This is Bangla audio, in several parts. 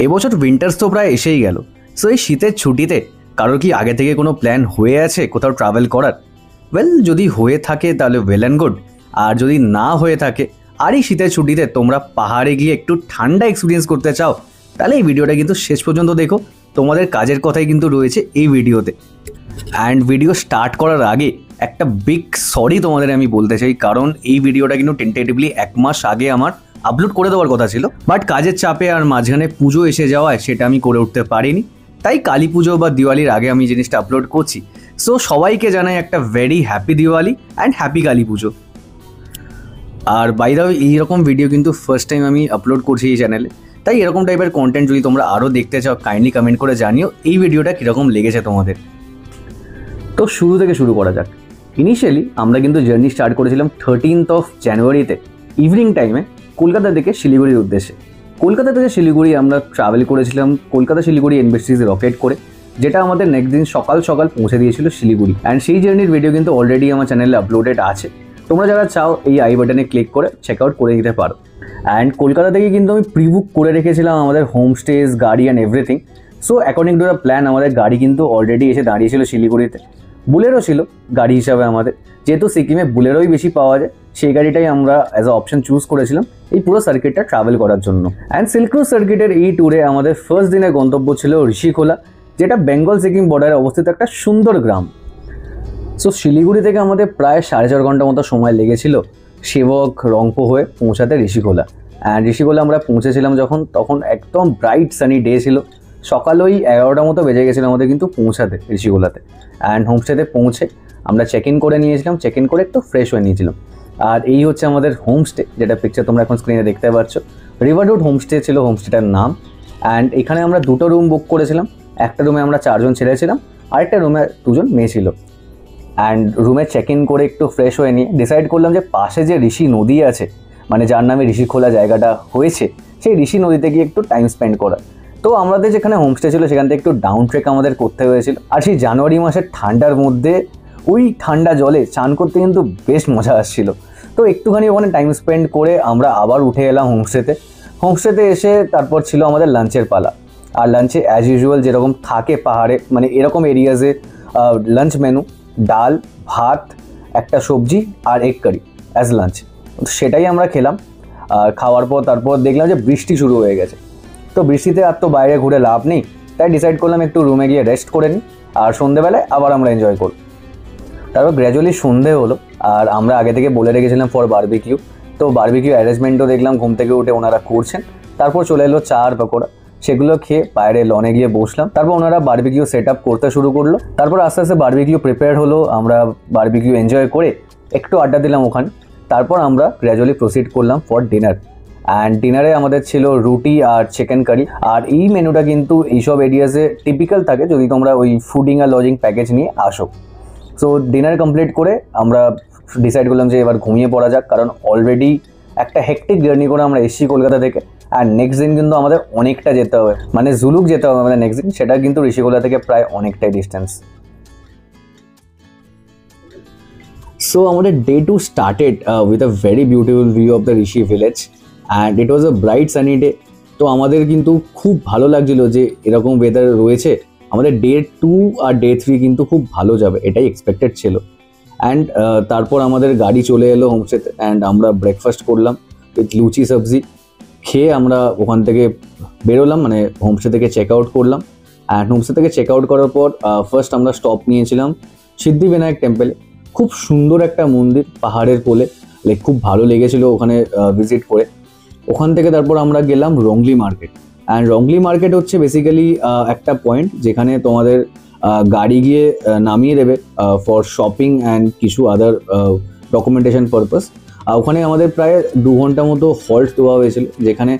এবছর উইন্টার্স তো প্রায় এসেই গেল। সো এই শীতের ছুটিতে কারোর কি আগে থেকে কোনো প্ল্যান হয়ে আছে কোথাও ট্রাভেল করার? ওয়েল, যদি হয়ে থাকে তাহলে ওয়েল অ্যান্ড গুড। আর যদি না হয়ে থাকে আর এই শীতের ছুটিতে তোমরা পাহাড়ে গিয়ে একটু ঠান্ডা এক্সপিরিয়েন্স করতে চাও, তাহলে এই ভিডিওটা কিন্তু শেষ পর্যন্ত দেখো। তোমাদের কাজের কথাই কিন্তু রয়েছে এই ভিডিওতে। অ্যান্ড ভিডিও স্টার্ট করার আগে একটা বিগ সরি তোমাদের আমি বলতে চাই, কারণ এই ভিডিওটা কিন্তু টেন্টেটিভলি 1 মাস আগে আমার আপলোড করে দেওয়ার কথা ছিল, বাট কাজের চাপে আর মাঝখানে পুজো এসে যাওয়ায় সেটা আমি করে উঠতে পারিনি। তাই কালী পুজো বা দিওয়ালির আগে আমি জিনিসটা আপলোড করছি। সো সবাইকে জানাই একটা very happy Diwali and happy Kali Puja. R by the way, এইরকম ভিডিও কিন্তু ফার্স্ট টাইম আমি আপলোড করছি এই চ্যানেলে, তাই এরকম টাইপের কন্টেন্ট যদি তোমরা আরও দেখতে চাও কাইন্ডলি কমেন্ট করে জানিও এই ভিডিওটা কীরকম লেগেছে তোমাদের। তো শুরু থেকে শুরু করা যাক। ইনিশিয়ালি আমরা কিন্তু জার্নি স্টার্ট করেছিলাম 13th of জানুয়ারিতে ইভিনিং টাইমে কলকাতা থেকে শিলিগুড়ির উদ্দেশ্যে। কলকাতা থেকে শিলিগুড়ি আমরা ট্রাভেল করেছিলাম কলকাতা শিলিগুড়ি এনবিএসটিসি রকেট করে, যেটা আমাদের নেক্সট দিন সকাল সকাল পৌঁছে দিয়েছিল শিলিগুড়ি। অ্যান্ড সেই জার্নির ভিডিও কিন্তু অলরেডি আমার চ্যানেলে আপলোডেড আছে, তোমরা যারা চাও এই আই বাটনে ক্লিক করে চেক আউট করে দিতে পারো। অ্যান্ড কলকাতা থেকে কিন্তু আমি প্রিবুক করে রেখেছিলাম আমাদের হোমস্টেজ, গাড়ি and everything. So according to the plan আমাদের গাড়ি কিন্তু অলরেডি এসে দাঁড়িয়েছিল শিলিগুড়িতে। বুলেরো ছিল গাড়ি হিসাবে আমাদের, যেহেতু সিকিমে বুলেরোই বেশি পাওয়া যায়, সেই গাড়িটাই আমরা অ্যাজ আ অপশন চুজ করেছিলাম এই পুরো সার্কিটটা ট্রাভেল করার জন্য। অ্যান্ড সিল্ক রুট সার্কিটের এই ট্যুরে আমাদের ফার্স্ট দিনের গন্তব্য ছিল ঋষিখোলা, যেটা বেঙ্গল সিকিম বর্ডারে অবস্থিত একটা সুন্দর গ্রাম। সো শিলিগুড়ি থেকে আমাদের প্রায় 4.5 ঘন্টা মতো সময় লেগেছিল সেবক রংপো হয়ে পৌঁছাতে ঋষিখোলা। অ্যান্ড ঋষিখোলা আমরা পৌঁছেছিলাম তখন একদম ব্রাইট সানি ডে ছিল। সকাল ওই 11টার মতো বেজে গেছিলো আমাদের কিন্তু পৌঁছাতে ঋষিখোলাতে। অ্যান্ড হোমস্টেতে পৌঁছে আমরা চেক ইন করে নিয়েছিলাম, চেক ইন করে একটু ফ্রেশ হয়ে নিয়েছিলাম। আর এই হচ্ছে আমাদের হোমস্টে, যেটা পিকচার তোমরা এখন স্ক্রিনে দেখতে পাচ্ছ। রিভারউড হোমস্টে ছিল হোমস্টেটার নাম। অ্যান্ড এখানে আমরা 2টো রুম বুক করেছিলাম। একটা রুমে আমরা 4 জন ছেলে ছিলাম, আরেকটা রুমে 2 জন মেয়ে ছিল। অ্যান্ড রুমে চেক ইন করে একটু ফ্রেশ হয়ে নিয়ে ডিসাইড করলাম যে পাশে যে ঋষি নদী আছে, মানে যার নামে ঋষিখোলা জায়গাটা হয়েছে, সেই ঋষি নদীতে গিয়ে একটু টাইম স্পেন্ড করা। তো আমাদের যেখানে হোমস্টে ছিল সেখান থেকে একটু ডাউন ট্রেক আমাদের করতে হয়েছিল। আর সেই জানুয়ারি মাসের ঠান্ডার মধ্যে ওই ঠান্ডা জলে চান করতে কিন্তু বেশ মজা আসছিল। তো একটুখানি ওখানে টাইম স্পেন্ড করে আমরা আবার উঠে এলাম হোমস্টেতে এসে তারপর ছিল আমাদের লাঞ্চের পালা। আর লাঞ্চে অ্যাজ ইউজুয়াল যেরকম থাকে পাহাড়ে, মানে এরকম এরিয়াজে লাঞ্চ মেনু ডাল, ভাত, একটা সবজি আর এগ কারি অ্যাজ লাঞ্চ। সেটাই আমরা খেলাম। খাওয়ার পর তারপর দেখলাম যে বৃষ্টি শুরু হয়ে গেছে। তো বৃষ্টিতে আর তো বাইরে ঘুরে লাভ নেই, তাই ডিসাইড করলাম একটু রুমে গিয়ে রেস্ট করে নিই, আর সন্ধেবেলায় আবার আমরা এনজয় করব। তারপর গ্র্যাজুয়ালি সন্ধে হলো, আর আমরা আগে থেকে বলে রেখেছিলাম ফর বারবিকিউ। তো বারবিকিউ অ্যারেঞ্জমেন্টও দেখলাম ঘুম থেকে উঠে ওনারা করছেন। তারপর চলে এলো চা আর পকোড়া, সেগুলো খেয়ে বাইরে লনে গিয়ে বসলাম। তারপর ওনারা বারবিকিউ সেট আপ করতে শুরু করলো। তারপর আস্তে আস্তে বারবিকিউ প্রিপেয়ার হলো, আমরা বারবিকিউ এনজয় করে একটু আড্ডা দিলাম ওখানে। তারপর আমরা গ্র্যাজুয়ালি প্রসিড করলাম ফর ডিনার। অ্যান্ড ডিনারে আমাদের ছিল রুটি আর চিকেন কারি। আর এই মেনুটা কিন্তু এইসব এরিয়াসে টিপিক্যাল থাকে যদি তোমরা ওই ফুডিং আর লজিং প্যাকেজ নিয়ে আসো। সো ডিনার কমপ্লিট করে আমরা ডিসাইড করলাম যে এবার ঘুমিয়ে পড়া যাক, কারণ অলরেডি একটা হেক্টিক জার্নি করে আমরা এসেছি কলকাতা থেকে। আর নেক্সট দিন কিন্তু আমাদের অনেকটা যেতে হবে, মানে জুলুক যেতে হবে আমাদের নেক্সট দিন, সেটা কিন্তু ঋষিখোলা থেকে প্রায় অনেকটাই ডিস্টেন্স। সো আমাদের day 2 started with a very beautiful view of the Rishi village, and it was a bright sunny day. তো আমাদের কিন্তু খুব ভালো লাগছিল যে এরকম ওয়েদার রয়েছে। আমাদের ডে 2 আর ডে 3 কিন্তু খুব ভালো যাবে, এটাই এক্সপেক্টেড ছিল। অ্যান্ড তারপর আমাদের গাড়ি চলে এলো হোমস্টেতে, অ্যান্ড আমরা ব্রেকফাস্ট করলাম উইথ লুচি সবজি খেয়ে আমরা ওখান থেকে বেরোলাম, মানে হোমস্টে থেকে চেক আউট করলাম। অ্যান্ড হোমস্টে থেকে চেক আউট করার পর ফার্স্ট আমরা স্টপ নিয়েছিলাম সিদ্ধিবিনায়ক টেম্পলে। খুব সুন্দর একটা মন্দির পাহাড়ের কোলে, লাইক খুব ভালো লেগেছিলো ওখানে ভিজিট করে। ওখান থেকে তারপর আমরা গেলাম wrongly market. And wrongly market হচ্ছে বেসিক্যালি একটা পয়েন্ট যেখানে তোমাদের গাড়ি গিয়ে নামিয়ে দেবে ফর শপিং অ্যান্ড কিছু আদার ডকুমেন্টেশন পারপাস। ওখানে আমাদের প্রায় 2 ঘন্টা মতো হল্ট দেওয়া হয়েছিল, যেখানে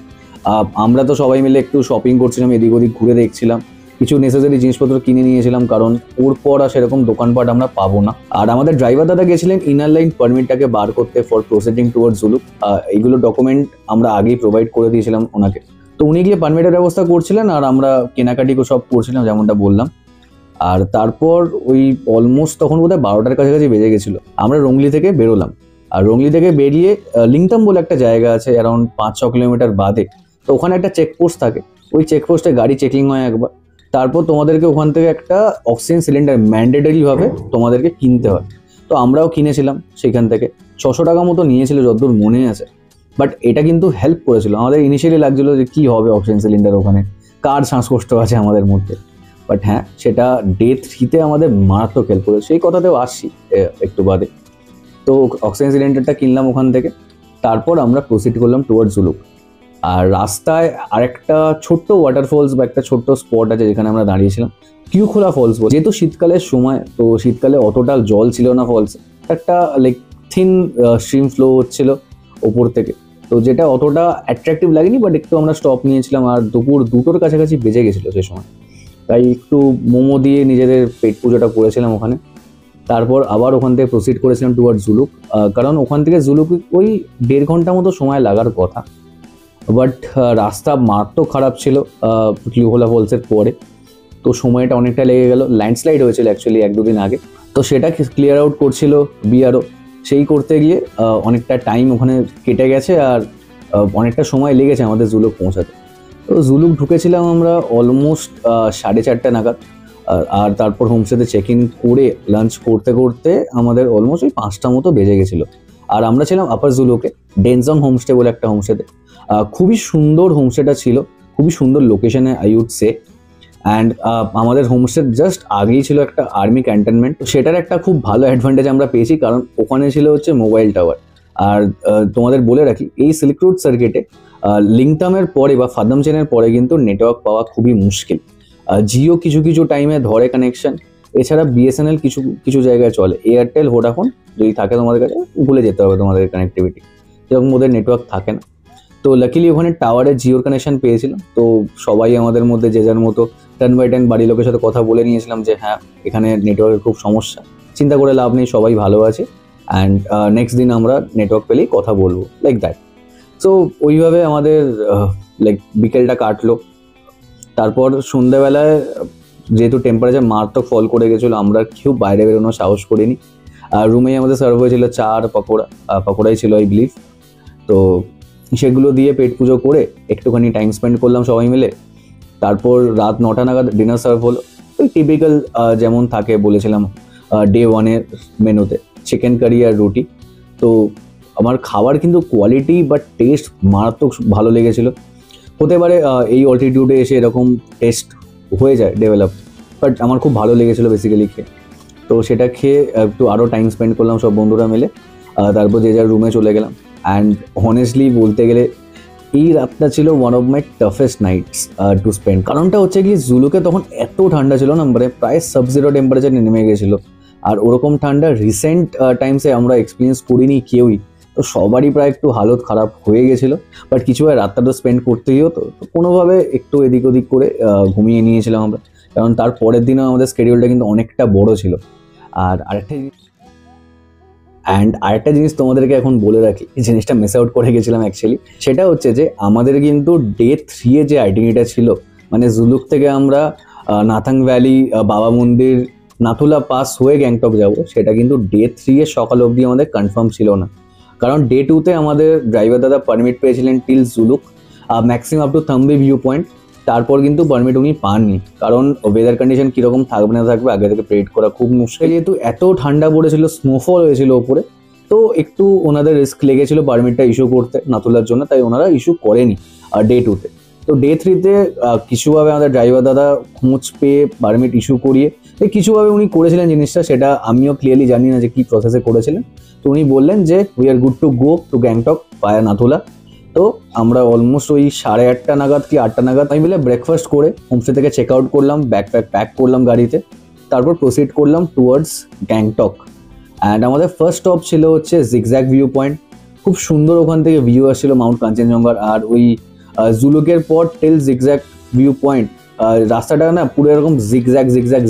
আমরা তো সবাই মিলে একটু শপিং করছিলাম, এদিক ওদিক ঘুরে দেখছিলাম, কিছু নেসেসারি জিনিসপত্র কিনে নিয়েছিলাম, কারণ ওর পর আর সেরকম দোকানপাট আমরা পাবো না। আর আমাদের ড্রাইভার দাদা গেছিলেন ইনার লাইন পারমিটটাকে বার করতে ফর প্রসিডিং টুয়ার্ডস জুলুক। এইগুলো ডকুমেন্ট আমরা আগেই প্রোভাইড করে দিয়েছিলাম ওনাকে। তো উনি গিয়ে পারমিটের ব্যবস্থা করছিলেন, আর আমরা কেনাকাটি সব করছিলাম যেমনটা বললাম। আর তারপর ওই অলমোস্ট তখন বোধহয় 12টার কাছাকাছি বেজে গেছিলো। আমরা রংলি থেকে বেরোলাম, আর রংলি থেকে বেরিয়ে লিংটাম বলে একটা জায়গা আছে অ্যারাউন্ড 5-6 কিলোমিটার বাদে। তো ওখানে একটা চেকপোস্ট থাকে, ওই চেকপোস্টে গাড়ি চেকিং হয় একবার, তারপর তোমাদেরকে ওখান থেকে একটা অক্সিজেন সিলিন্ডার ম্যান্ডেটরিভাবে তোমাদেরকে কিনতে হয়। তো আমরাও কিনেছিলাম সেখান থেকে, 600 টাকা মতো নিয়েছিল যতদূর মনে আছে। বাট এটা কিন্তু হেল্প করেছিল। আমাদের ইনিশিয়ালি লাগছিল যে কী হবে অক্সিজেন সিলিন্ডার ওখানে, কার শ্বাসকষ্ট আছে আমাদের মধ্যে। বাট হ্যাঁ, সেটা ডে 3-তে আমাদের মারাত্মক হেল্প করেছে, সেই কথাতেও আসছি একটু বাদে। তো অক্সিজেন সিলিন্ডারটা কিনলাম ওখান থেকে, তারপর আমরা প্রসিড করলাম টুয়ার্ডস জুলুক। আর রাস্তায় আরেকটা ছোট্ট ওয়াটারফলস বা একটা ছোট্ট স্পট আছে যেখানে আমরা দাঁড়িয়েছিলাম, কিউখোলা ফলস। যেহেতু শীতকালের সময়, তো শীতকালে অতটা জল ছিল না ফলসে, একটা লাইক থিন স্ট্রিম ফ্লো হচ্ছিল ওপর থেকে, তো যেটা অতটা অ্যাট্রাকটিভ লাগেনি। বাট একটু আমরা স্টপ নিয়েছিলাম, আর দুপুর 2টোর কাছাকাছি বেজে গেছিলো সে সময়, তাই একটু মোমো দিয়ে নিজেদের পেট পুজোটা করেছিলাম ওখানে। তারপর আবার ওখান থেকে প্রসিড করেছিলাম টুয়ার্ড জুলুক, কারণ ওখান থেকে জুলুক ওই 1.5 ঘন্টা মতো সময় লাগার কথা। বাট রাস্তা মারাত্মক খারাপ ছিল কিউখোলা ফলসের পরে, তো সময়টা অনেকটা লেগে গেল। ল্যান্ডস্লাইড হয়েছিল অ্যাকচুয়ালি 1-2 দিন আগে, তো সেটা ক্লিয়ার আউট করছিল বিআরও। সেই করতে গিয়ে অনেকটা টাইম ওখানে কেটে গেছে, আর অনেকটা সময় লেগেছে আমাদের জুলুক পৌঁছাতে। তো জুলুক ঢুকেছিলাম আমরা অলমোস্ট 4:30 নাগাদ, আর তারপর হোমস্টেতে চেক ইন করে লাঞ্চ করতে করতে আমাদের অলমোস্ট ওই 5টা মতো বেজে গেছিলো। আর আমরা ছিলাম আপার জুলুকে ডেনজং হোমস্টে বলে একটা হোমস্টেতে। খুবই সুন্দর হোমস্টেটা ছিল, খুবই সুন্দর লোকেশনে আই উড সে। অ্যান্ড আমাদের হোমস্টের জাস্ট আগেই ছিল একটা আর্মি ক্যান্টনমেন্ট। সেটার একটা খুব ভালো অ্যাডভান্টেজ আমরা পেয়েছি, কারণ ওখানে ছিল হচ্ছে মোবাইল টাওয়ার। আর তোমাদের বলে রাখি, এই সিল্ক রুট সার্কিটে লিংতামের পরে বা ফাদামচেনের পরে কিন্তু নেটওয়ার্ক পাওয়া খুবই মুশকিল। জিও কিছু কিছু টাইমে ধরে কানেকশন, এছাড়া বিএসএনএল কিছু কিছু জায়গায় চলে। এয়ারটেল, ভোডাফোন যদি থাকে তোমাদের কাছে, ভুলে যেতে হবে তোমাদের কানেক্টিভিটি, যেরকম ওদের নেটওয়ার্ক থাকে না। তো লাকিলি ওখানে টাওয়ারে জিওর কানেকশন পেয়েছিলাম। তো সবাই আমাদের মধ্যে যে যার মতো টার্ন বাই টার্ন বাড়ির লোকের সাথে কথা বলে নিয়েছিলাম যে হ্যাঁ, এখানে নেটওয়ার্কের খুব সমস্যা, চিন্তা করে লাভ নেই, সবাই ভালো আছে, অ্যান্ড নেক্সট দিন আমরা নেটওয়ার্ক পেলেই কথা বলবো, লাইক দ্যাট। সো ওইভাবে আমাদের লাইক বিকেলটা কাটলো। তারপর সন্ধ্যাবেলায় যেহেতু টেম্পারেচার মারাত্মক ফল করে গেছিলো, আমরা কেউ বাইরে বেরোনোর সাহস করিনি। আর রুমেই আমাদের সার্ভ হয়েছিল চা আর পকোড়াই ছিল আই বিলিভ। তো সেগুলো দিয়ে পেট পুজো করে একটুখানি টাইম স্পেন্ড করলাম সবাই মিলে। তারপর রাত 9টা নাগাদ ডিনার সার্ভ হলো, ওই টিপিক্যাল যেমন থাকে বলেছিলাম ডে 1-এর মেনুতে, চিকেন কারি আর রুটি। তো আমার খাবার কিন্তু কোয়ালিটি বা টেস্ট মারাত্মক ভালো লেগেছিলো। হতে পারে এই অল্টিটিউডে এসে এরকম টেস্ট হয়ে যায় ডেভেলপ, বাট আমার খুব ভালো লেগেছিলো বেসিক্যালি খেয়ে। তো সেটা খেয়ে একটু আরও টাইম স্পেন্ড করলাম সব বন্ধুরা মিলে। তারপর যে যার রুমে চলে গেলাম। অ্যান্ড হনেস্টলি বলতে গেলে এই রাতটা ছিল one of my toughest nights to spend. কারণটা হচ্ছে কি, জুলুকে তখন এত ঠান্ডা ছিল না, মানে প্রায় সাব-0 টেম্পারেচার নেমে গেছিলো। আর ওরকম ঠান্ডা রিসেন্ট টাইমসে আমরা এক্সপিরিয়েন্স করিনি কেউই। তো সবারই প্রায় একটু হালত খারাপ হয়ে গেছিলো। বাট কিছু হয়, রাতটা তো স্পেন্ড করতেই হতো, তো কোনোভাবে একটু এদিক ওদিক করে ঘুমিয়ে নিয়েছিলাম আমরা, কারণ তার পরের দিনও আমাদের স্কেডিউলটা কিন্তু অনেকটা বড় ছিল। আর আরেকটা জিনিস তোমাদেরকে এখন বলে রাখি, এই জিনিসটা মিস আউট করে গেছিলাম অ্যাকচুয়ালি। সেটা হচ্ছে যে আমাদের কিন্তু ডে 3-এ যে আইটিনিটা ছিল, মানে জুলুক থেকে আমরা নাথাং ভ্যালি, বাবা মন্দির, নাথুলা পাস হয়ে গ্যাংটক যাব, সেটা কিন্তু ডে 3-এ সকাল অবধি আমাদের কনফার্ম ছিল না। কারণ ডে 2-তে আমাদের ড্রাইভার দাদা পারমিট পেয়েছিলেন till Zuluk, maximum up to Thambi view point. তারপর কিন্তু পারমিট উনি পাননি, কারণ ওয়েদার কন্ডিশন কীরকম থাকবে না থাকবে আগে থেকে প্রেডিক্ট করা খুব মুশকিল। যেহেতু এত ঠান্ডা পড়েছিল, স্নোফল হয়েছিল ওপরে, তো একটু ওনাদের রিস্ক লেগেছিল পারমিটটা ইস্যু করতে নাথুলার জন্য, তাই ওনারা ইস্যু করেনি ডে 2-তে। তো ডে 3-তে কিছুভাবে আমাদের ড্রাইভার দাদা খোঁজ পেয়ে পারমিট ইস্যু করিয়ে কিছুভাবে উনি করেছিলেন জিনিসটা, সেটা আমিও ক্লিয়ারলি জানি না যে কী প্রসেসে করেছিলেন। তো উনি বললেন যে we are good to go to Gangtok via Nathula. তো আমরা অলমোস্ট ওই 8:30 নাগাদ কি 8টা নাগাদ আমি মিলে ব্রেকফাস্ট করে হোমস্টে থেকে চেক আউট করলাম, প্যাক করলাম গাড়িতে। তারপর প্রসিড করলাম টুয়ার্ডস গ্যাংটক। অ্যান্ড আমাদের ফার্স্ট স্টপ ছিল হচ্ছে জিগজ্যাগ ভিউ পয়েন্ট। খুব সুন্দর ওখান থেকে ভিউ আসছিল মাউন্ট কাঞ্চনজঙ্ঘার। আর ওই জুলুকের পর টেল জিগজ্যাগ ভিউ পয়েন্ট, রাস্তাটা না পুরো এরকম জিগজ্যাগ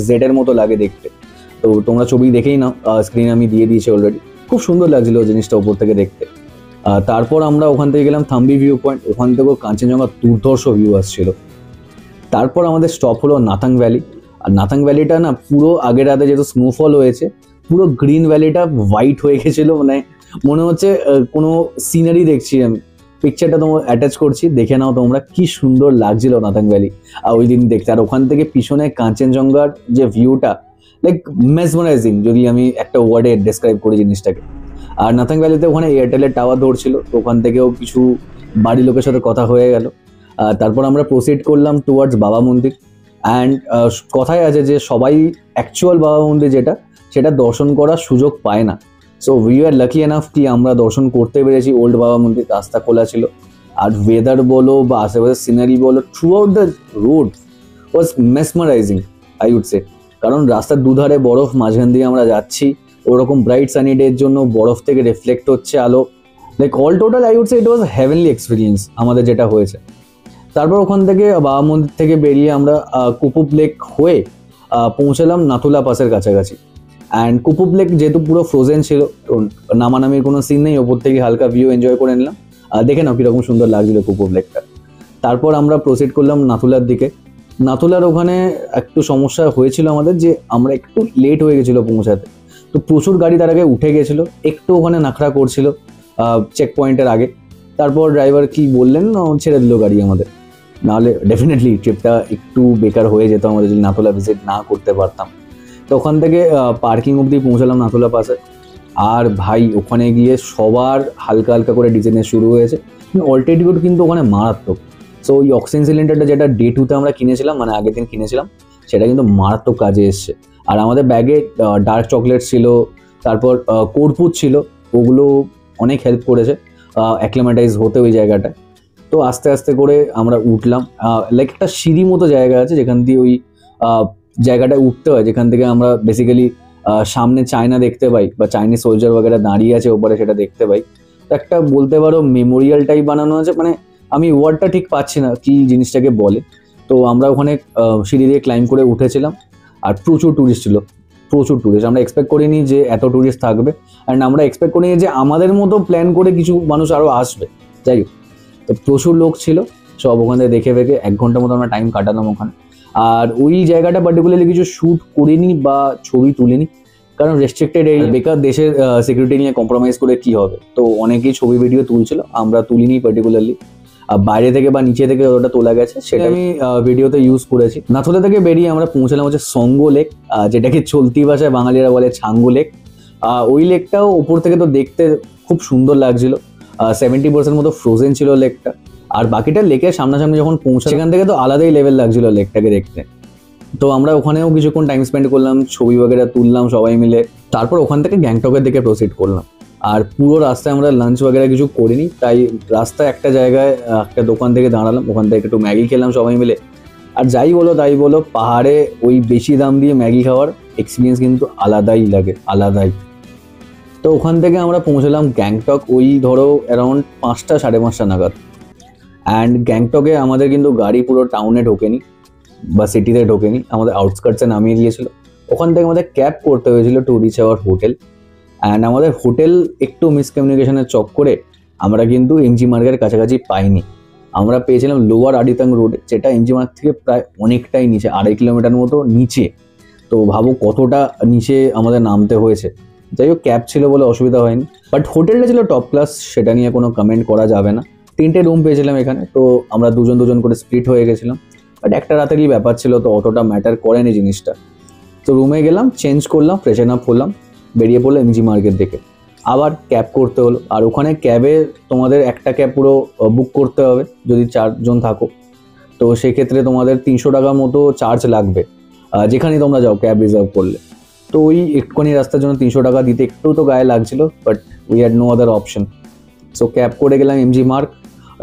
জেডের মতো লাগে দেখতে। তো তোমরা ছবি দেখেই নাও, স্ক্রিনে আমি দিয়ে দিয়েছি অলরেডি। খুব সুন্দর লাগছিল জিনিসটা ওপর থেকে দেখতে। তারপর আমরা ওখান থেকে গেলাম থাম্বি ভিউ পয়েন্ট, ওখান থেকেও কাঞ্চনজঙ্ঘার দুর্ধর্ষ ভিউ আসছিল। তারপর আমাদের স্টপ হলো নাথাং ভ্যালি। আর নাথাং ভ্যালিটা না পুরো আগের রাতে যেহেতু স্নোফল হয়েছে, পুরো গ্রিন ভ্যালিটা হোয়াইট হয়ে গেছিলো, মানে মনে হচ্ছে কোনো সিনারি দেখছি আমি। পিকচারটা তোমার অ্যাটাচ করছি, দেখে নাও তোমরা কি সুন্দর লাগছিল নাথাং ভ্যালি ওই দিন দেখতে। আর ওখান থেকে পিছনে কাঞ্চনজঙ্ঘার যে ভিউটা লাইক মেসমারাইজিং, যদি আমি একটা ওয়ার্ডে ডেসক্রাইব করি জিনিসটাকে। আর নাথাং ভ্যালিতে ওখানে এয়ারটেলের টাওয়ার ধরছিল, তো ওখান থেকেও কিছু বাড়ির লোকের সাথে কথা হয়ে গেল। তারপর আমরা প্রসিড করলাম টুয়ার্ডস বাবা মন্দির। অ্যান্ড কথাই আছে যে সবাই অ্যাকচুয়াল বাবা মন্দির যেটা, সেটা দর্শন করার সুযোগ পায় না। So we are lucky enough কি আমরা দর্শন করতে পেরেছি ওল্ড বাবা মন্দির, রাস্তা খোলা ছিল। আর ওয়েদার বলো বা আশেপাশের সিনারি বলো, throughout the road was mesmerising I would say. কারণ রাস্তার দুধারে বরফ, মাঝখান দিয়ে আমরা যাচ্ছি, ওরকম ব্রাইট সানি ডের জন্য বরফ থেকে রিফ্লেক্ট হচ্ছে আলো। Like all total I would say it was heavenly experience আমাদের যেটা হয়েছে। তারপর ওখান থেকে বাবা মন্দির থেকে বেরিয়ে আমরা কুপুপ লেক হয়ে পৌঁছালাম নাথুলা পাসের কাছাকাছি। অ্যান্ড কুপুপ লেক যেহেতু পুরো ফ্রোজেন ছিল, নামানামির কোনো সিন নেই, ওপর থেকে হালকা ভিউ এনজয় করে নিলাম। দেখে নাও কীরকম সুন্দর লাগছিল কুপুপ লেকটা। তারপর আমরা প্রসিড করলাম নাথুলার দিকে। নাথুলার ওখানে একটু সমস্যা হয়েছিল আমাদের, যে আমরা একটু লেট হয়ে গেছিলো পৌঁছাতে, তো প্রচুর গাড়ি তার আগে উঠে গেছিলো, একটু ওখানে নাখড়া করছিল চেক পয়েন্টের আগে। তারপর ড্রাইভার কি বললেন, ছেড়ে দিল গাড়ি আমাদের, নাহলে ডেফিনেটলি ট্রিপটা একটু বেকার হয়ে যেত আমাদের যদি নাথুলা ভিজিট না করতে পারতাম। তো ওখান থেকে পার্কিং অবধি পৌঁছালাম নাথুলা পাসে। আর ভাই ওখানে গিয়ে সবার হালকা হালকা করে ডিজাইনের শুরু হয়েছে, অল্টারনেটিভ কিন্তু ওখানে মারাত্মক। সো ওই অক্সিজেন সিলিন্ডারটা যেটা ডে 2-তে আমরা কিনেছিলাম, মানে আগের দিন কিনেছিলাম, সেটা কিন্তু মারাত্মক কাজে এসছে। আর আমাদের ব্যাগে ডার্ক চকলেট ছিল, তারপর কর্পূর ছিল, ওগুলো অনেক হেল্প করেছে অ্যাক্লিমেটাইজ হতে ওই জায়গাটায়। তো আস্তে আস্তে করে আমরা উঠলাম, লাইক একটা সিঁড়ি মতো জায়গা আছে যেখান দিয়ে ওই জায়গাটায় উঠতে হয়, যেখান থেকে আমরা বেসিক্যালি সামনে চায়না দেখতে পাই, বা চাইনিজ সোলজার বগেরা দাঁড়িয়ে আছে ওপরে, সেটা দেখতে পাই। তো একটা বলতে পারো মেমোরিয়াল টাইপ বানানো আছে, মানে আমি ওয়ার্ডটা ঠিক পাচ্ছি না কি জিনিসটাকে বলে। তো আমরা ওখানে সিঁড়ি দিয়ে ক্লাইম্ব করে উঠেছিলাম। আর প্রচুর ট্যুরিস্ট ছিল, প্রচুর ট্যুরিস্ট। আমরা এক্সপেক্ট করিনি যে এত ট্যুরিস্ট থাকবে, অ্যান্ড আমরা এক্সপেক্ট করিনি যে আমাদের মতো প্ল্যান করে কিছু মানুষ আরও আসবে। যাই হোক, তো প্রচুর লোক ছিল, সব ওখানে দেখে 1 ঘন্টার মতো আমরা টাইম কাটালাম ওখানে। আর ওই জায়গাটা পার্টিকুলারলি কিছু শ্যুট করিনি বা ছবি তুলিনি, কারণ রেস্ট্রিক্টেড এই বেকার দেশের সিকিউরিটি নিয়ে কম্প্রোমাইজ করে কি হবে। তো অনেকেই ছবি ভিডিও তুলছিল, আমরা তুলিনি পার্টিকুলারলি। বাইরে থেকে বা নিচে থেকে ওটা তোলা গেছে, সেটা আমি ভিডিওতে ইউজ করেছি। নাথুলা থেকে বেরিয়ে আমরা পৌঁছালাম হচ্ছে সঙ্গো লেক, যেটাকে চলতি ভাষায় বাঙালিরা বলে ছাঙ্গু লেক। ওই লেকটাও ওপর থেকে তো দেখতে খুব সুন্দর লাগছিল, 70% মতো ফ্রোজেন ছিল লেকটা। আর বাকিটা লেকের সামনাসামনি যখন পৌঁছা, সেখান থেকে তো আলাদাই লেভেল লাগছিল লেকটাকে দেখতে। তো আমরা ওখানেও কিছুক্ষণ টাইম স্পেন্ড করলাম, ছবি বগেরা তুললাম সবাই মিলে। তারপর ওখান থেকে গ্যাংটকের দিকে প্রসিড করলাম। আর পুরো রাস্তায় আমরা লাঞ্চ বগেরা কিছু করিনি, তাই রাস্তায় একটা জায়গায় একটা দোকান থেকে দাঁড়ালাম, ওখান থেকে একটু ম্যাগি খেলাম সবাই মিলে। আর যাই বলো তাই বলো, পাহাড়ে ওই বেশি দাম দিয়ে ম্যাগি খাওয়ার এক্সপিরিয়েন্স কিন্তু আলাদাই লাগে, আলাদাই। তো ওখান থেকে আমরা পৌঁছলাম গ্যাংটক, ওই ধরো অ্যারাউন্ড 5টা 5:30 নাগাদ। অ্যান্ড গ্যাংটকে আমাদের কিন্তু গাড়ি পুরো টাউনে ঢোকেনি বা সিটিতে ঢোকেনি, আমাদের আউটস্কার্টসে নামিয়ে দিয়েছিল। ওখান থেকে আমাদের ক্যাব করতে হয়েছিল to reach hour hotel. And আমাদের হোটেল একটু মিসকমিউনিকেশনের চক্করে আমরা কিন্তু এমজি মার্গের কাছাকাছি পাইনি, আমরা পেয়েছিলাম লোয়ার আডিতাং রোডে, যেটা এমজি মার্গ থেকে প্রায় অনেকটাই নিচে, 2.5 কিলোমিটার মতো নিচে। তো ভাবো কতটা নিচে আমাদের নামতে হয়েছে। যাই হোক, ক্যাব ছিল বলে অসুবিধা হয়নি, বাট হোটেলটা ছিল টপ ক্লাস, সেটা নিয়ে কোনো কমেন্ট করা যাবে না। 3টে রুম পেয়েছিলাম এখানে, তো আমরা দুজন দুজন করে স্প্লিট হয়ে গেছিলাম, বাট একটা রাতেরই ব্যাপার ছিল, তো অতটা ম্যাটার করেনি জিনিসটা। তো রুমে গেলাম, চেঞ্জ করলাম, ফ্রেশন আপ হলাম, বেরিয়ে পড়লো এমজি মার্গের দিকে। আবার ক্যাব করতে হলো, আর ওখানে ক্যাবে তোমাদের একটা ক্যাব পুরো বুক করতে হবে যদি 4 জন থাকো। তো সেক্ষেত্রে তোমাদের 300 টাকা মতো চার্জ লাগবে যেখানেই তোমরা যাও ক্যাব রিজার্ভ করলে। তো ওই একটুখানি রাস্তার জন্য 300 টাকা দিতে একটু তো গায়ে লাগছিল, but we had no other option. So cab করে গেলাম এমজি মার্গ।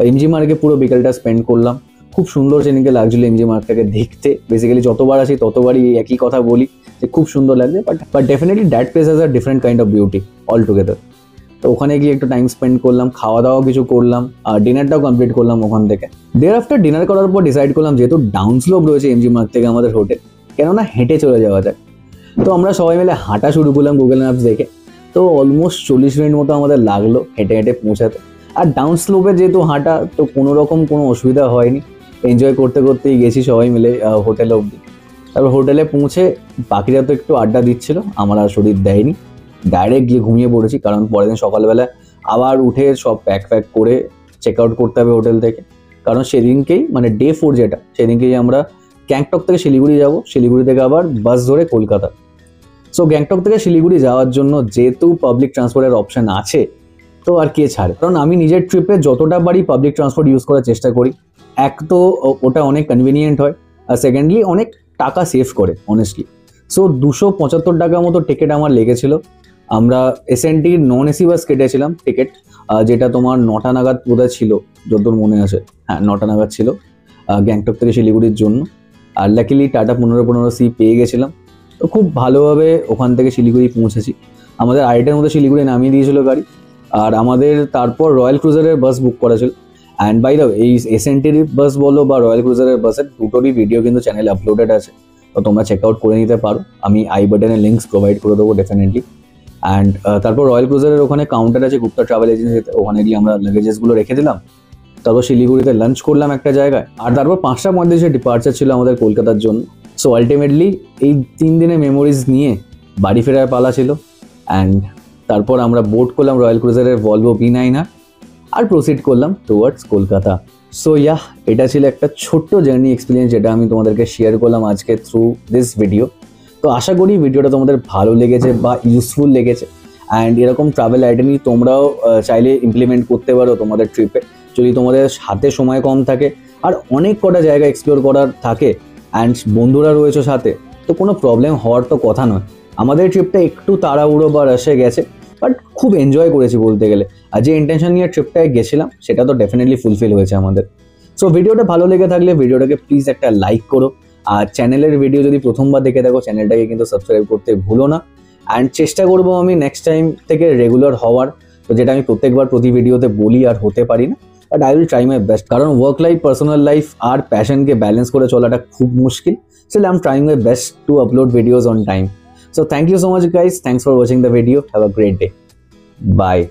এমজি মার্গে পুরো বিকেলটা স্পেন্ড করলাম, খুব সুন্দর সেদিনকে লাগছিলো এমজি মার্গটাকে দেখতে। বেসিক্যালি যতবার আসি ততবারই একই কথা বলি যে খুব সুন্দর লাগছে, but definitely that place has a different kind of beauty all together. তো ওখানে গিয়ে একটু টাইম স্পেন্ড করলাম, খাওয়া দাওয়া কিছু করলাম, আর ডিনারটাও কমপ্লিট করলাম ওখান থেকে। দেয়ার আফটার ডিনার করার পর ডিসাইড করলাম যেহেতু ডাউন স্লোপ রয়েছে এমজি মার্গ থেকে আমাদের হোটেল, কেননা হেঁটে চলে যাওয়া যায়। তো আমরা সবাই মিলে হাঁটা শুরু করলাম গুগল ম্যাপস দেখে। তো অলমোস্ট 40 মিনিট মতো আমাদের লাগলো হেঁটে হেঁটে পৌঁছাতে। আর ডাউন স্লোপে যেহেতু হাঁটা, তো কোনো রকম কোনো অসুবিধা হয়নি, এনজয় করতে করতেই গেছি সবাই মিলে হোটেলে অবধি। তারপর হোটেলে পৌঁছে বাকিরা তো একটু আড্ডা দিচ্ছিল, আমার আর শরীর দেয়নি, ডাইরেক্ট গিয়ে ঘুমিয়ে পড়েছি, কারণ পরের দিন সকালবেলা আবার উঠে সব প্যাক করে চেক আউট করতে হবে হোটেল থেকে, কারণ সেদিনকেই মানে ডে 4 যেটা, সেদিনকেই আমরা গ্যাংটক থেকে শিলিগুড়ি যাব, শিলিগুড়ি থেকে আবার বাস ধরে কলকাতা। সো গ্যাংটক থেকে শিলিগুড়ি যাওয়ার জন্য যেহেতু পাবলিক ট্রান্সপোর্টের অপশন আছে, তো আর কে ছাড়ে, কারণ আমি নিজের ট্রিপে যতটা পারি পাবলিক ট্রান্সপোর্ট ইউজ করার চেষ্টা করি। এক তো ওটা অনেক কনভিনিয়েন্ট হয়, আর সেকেন্ডলি অনেক টাকা সেভ করে অনেস্টলি। সো 275 টাকা মতো টিকিট আমার লেগেছিল। আমরা এসএনটির নন এসি বাস কেটেছিলাম টিকিট, যেটা তোমার 9টা নাগাদ বোধহয় ছিল, যতদূর মনে আছে, হ্যাঁ 9টা নাগাদ ছিল গ্যাংটক থেকে শিলিগুড়ির জন্য। আর লাকিলি টাটা 1515 পেয়ে গেছিলাম, তো খুব ভালোভাবে ওখান থেকে শিলিগুড়ি পৌঁছেছি। আমাদের 8টার মধ্যে শিলিগুড়ি নামিয়ে দিয়েছিল গাড়ি, আর আমাদের তারপর রয়্যাল ক্রুজারের বাস বুক করা ছিল। অ্যান্ড বাই দ্য এই এসএনটির বাস বলো বা রয়্যাল ক্রুজারের বাসের দুটোরই ভিডিও কিন্তু চ্যানেলে আপলোডেড আছে, তো তোমরা চেক আউট করে নিতে পারো। আমি আই বাটনে লিঙ্কস প্রোভাইড করে দেবো ডেফিনেটলি। অ্যান্ড তারপর রয়্যাল ক্রুজারের ওখানে কাউন্টার আছে গুপ্তা ট্রাভেল এজেন্সিতে, ওখানে গিয়ে আমরা লাগেজেসগুলো রেখে দিলাম। তারপর শিলিগুড়িতে লাঞ্চ করলাম একটা জায়গায়, আর তারপর 5টার মধ্যে যে ডিপার্চার ছিল আমাদের কলকাতার জন্য। সো আলটিমেটলি এই 3 দিনের মেমোরিজ নিয়ে বাড়ি ফেরার পালা ছিল। অ্যান্ড তারপর আমরা বোট করলাম রয়্যাল ক্রুজারের ভলভো V9 আর প্রসিড করলাম টুয়ার্ডস কলকাতা। সো এটা ছিল একটা ছোট্ট জার্নি এক্সপিরিয়েন্স যেটা আমি তোমাদেরকে শেয়ার করলাম আজকে থ্রু দিস ভিডিও। তো আশা করি ভিডিওটা তোমাদের ভালো লেগেছে বা ইউজফুল লেগেছে। অ্যান্ড এরকম ট্রাভেল আইটেমই তোমরাও চাইলে ইমপ্লিমেন্ট করতে পারো তোমাদের ট্রিপে, যদি তোমাদের হাতে সময় কম থাকে আর অনেক কটা জায়গা এক্সপ্লোর করার থাকে অ্যান্ড বন্ধুরা রয়েছে সাথে, তো কোনো প্রবলেম হওয়ার তো কথা নয়। আমাদের ট্রিপটা একটু তাড়াহুড়ো বা রাশে গেছে, বাট খুব এনজয় করেছি বলতে গেলে। আর যে ইন্টেনশন নিয়ে ট্রিপটায় গেছিলাম সেটা তো ডেফিনেটলি ফুলফিল হয়েছে আমাদের। সো ভিডিওটা ভালো লেগে থাকলে ভিডিওটাকে প্লিজ একটা লাইক করো, আর চ্যানেলের ভিডিও যদি প্রথমবার দেখে থাকো চ্যানেলটাকে কিন্তু সাবস্ক্রাইব করতে ভুলো না। অ্যান্ড চেষ্টা করবো আমি নেক্সট টাইম থেকে রেগুলার হওয়ার, তো যেটা আমি প্রত্যেকবার প্রতি ভিডিওতে বলি আর হতে পারি না, but I will try my best, কারণ ওয়ার্ক লাইফ, পার্সোনাল লাইফ আর প্যাশনকে ব্যালেন্স করে চলাটা খুব মুশকিল। Still, I'm trying my best to upload videos on time. So thank you so much guys. Thanks for watching the video. Have a great day. Bye.